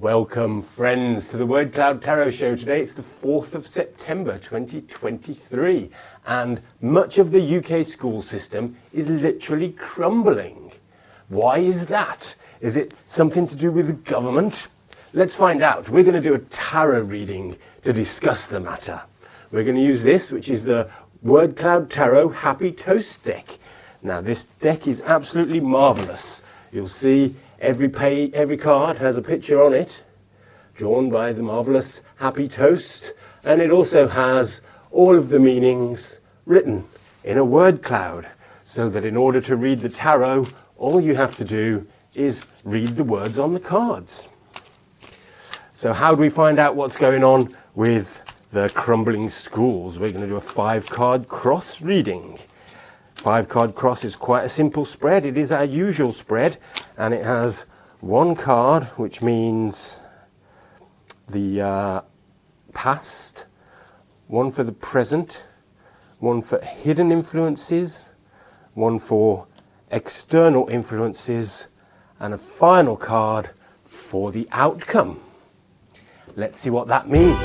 Welcome, friends, to the Word Cloud Tarot Show. Today it's the 4th of September 2023, and much of the UK school system is literally crumbling. Why is that? Is it something to do with the government? Let's find out. We're going to do a tarot reading to discuss the matter. We're going to use this, which is the Word Cloud Tarot Happy Toast deck. Now, this deck is absolutely marvellous. You'll see every card has a picture on it, drawn by the marvellous Happy Toast, and it also has all of the meanings written in a word cloud, so that in order to read the tarot, all you have to do is read the words on the cards. So how do we find out what's going on with the Crumbling Schools? We're going to do a 5-card cross reading. 5-card cross is quite a simple spread. It is our usual spread, and it has one card which means the past, one for the present, one for hidden influences, one for external influences, and a final card for the outcome. Let's see what that means.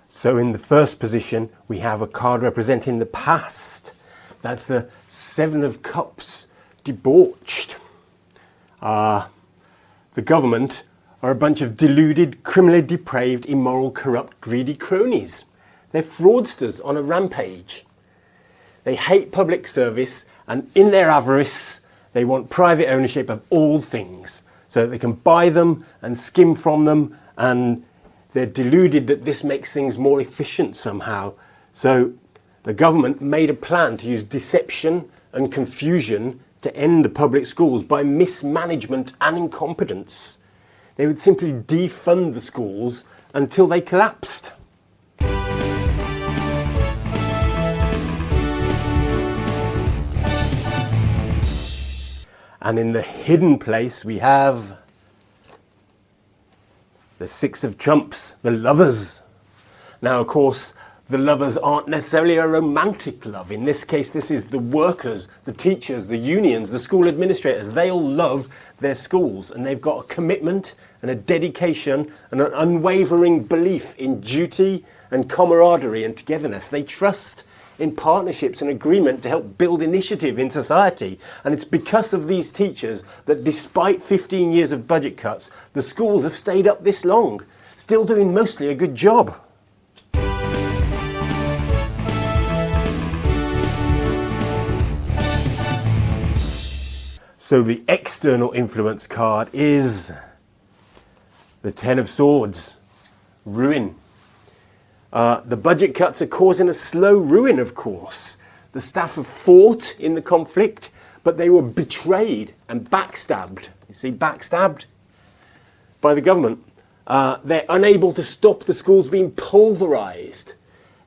So in the first position, we have a card representing the past. That's the 7 of Cups, debauched. The government are a bunch of deluded, criminally depraved, immoral, corrupt, greedy cronies. They're fraudsters on a rampage. They hate public service, and in their avarice, they want private ownership of all things, so that they can buy them and skim from them, and they're deluded that this makes things more efficient somehow. So the government made a plan to use deception and confusion to end the public schools by mismanagement and incompetence. They would simply defund the schools until they collapsed. And in the hidden place, we have the 6 of Trumps, the lovers. Now, of course, the lovers aren't necessarily a romantic love. In this case, this is the workers, the teachers, the unions, the school administrators. They all love their schools, and they've got a commitment and a dedication and an unwavering belief in duty and camaraderie and togetherness. They trust in partnerships and agreement to help build initiative in society. And it's because of these teachers that despite 15 years of budget cuts, the schools have stayed up this long, still doing mostly a good job. So the external influence card is the 10 of Swords, ruin. The budget cuts are causing a slow ruin, of course. The staff have fought in the conflict, but they were betrayed and backstabbed. You see, backstabbed by the government. They're unable to stop the schools being pulverized.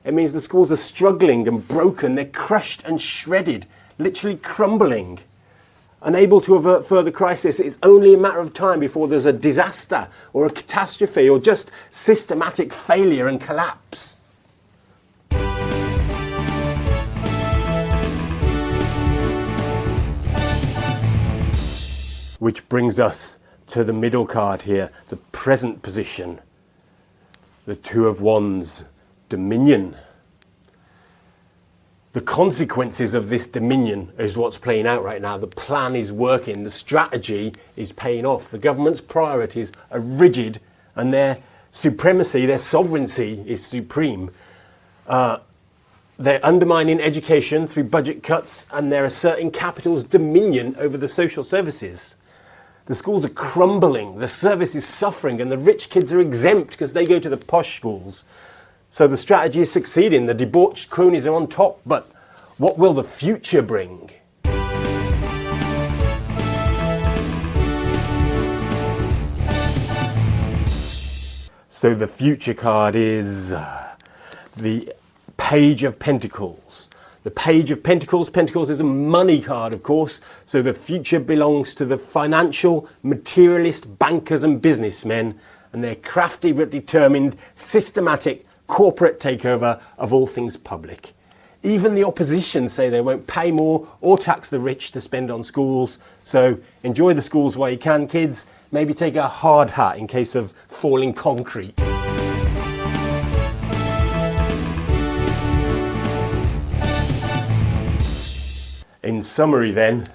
It means the schools are struggling and broken. They're crushed and shredded, literally crumbling. Unable to avert further crisis, it's only a matter of time before there's a disaster or a catastrophe or just systematic failure and collapse. Which brings us to the middle card here, the present position, the 2 of Wands, dominion. The consequences of this dominion is what's playing out right now. The plan is working. The strategy is paying off. The government's priorities are rigid, and their supremacy, their sovereignty is supreme. They're undermining education through budget cuts, and they're asserting capital's dominion over the social services. The schools are crumbling. The service is suffering, and the rich kids are exempt because they go to the posh schools. So the strategy is succeeding. The debauched cronies are on top, but what will the future bring? So the future card is the Page of Pentacles. The Page of Pentacles. Pentacles is a money card, of course. So the future belongs to the financial, materialist bankers and businessmen, and their crafty but determined, systematic, corporate takeover of all things public. Even the opposition say they won't pay more or tax the rich to spend on schools. So enjoy the schools while you can, kids. Maybe take a hard hat in case of falling concrete. In summary then,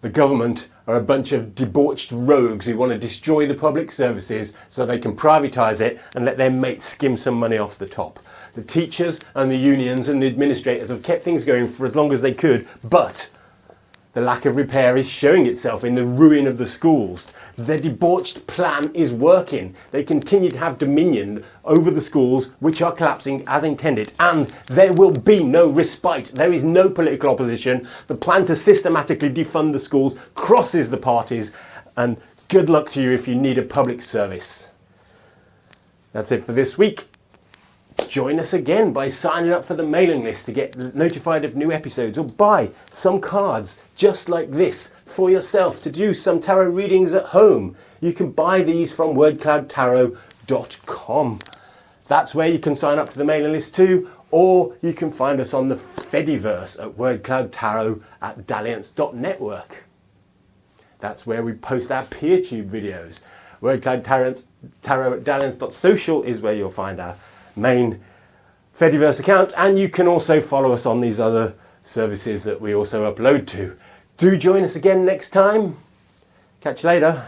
the government are a bunch of debauched rogues who want to destroy the public services so they can privatise it and let their mates skim some money off the top. The teachers and the unions and the administrators have kept things going for as long as they could, but the lack of repair is showing itself in the ruin of the schools. Their debauched plan is working. They continue to have dominion over the schools, which are collapsing as intended, and there will be no respite. There is no political opposition. The plan to systematically defund the schools crosses the parties, and good luck to you if you need a public service. That's it for this week. Join us again by signing up for the mailing list to get notified of new episodes, or buy some cards just like this for yourself to do some tarot readings at home. You can buy these from wordcloudtarot.com. That's where you can sign up to the mailing list too, or you can find us on the Fediverse at wordcloudtarot@dalliance.network. That's where we post our PeerTube videos. wordcloudtarot@dalliance.social is where you'll find our main Fediverse account, and you can also follow us on these other services that we also upload to. Do join us again next time. Catch you later.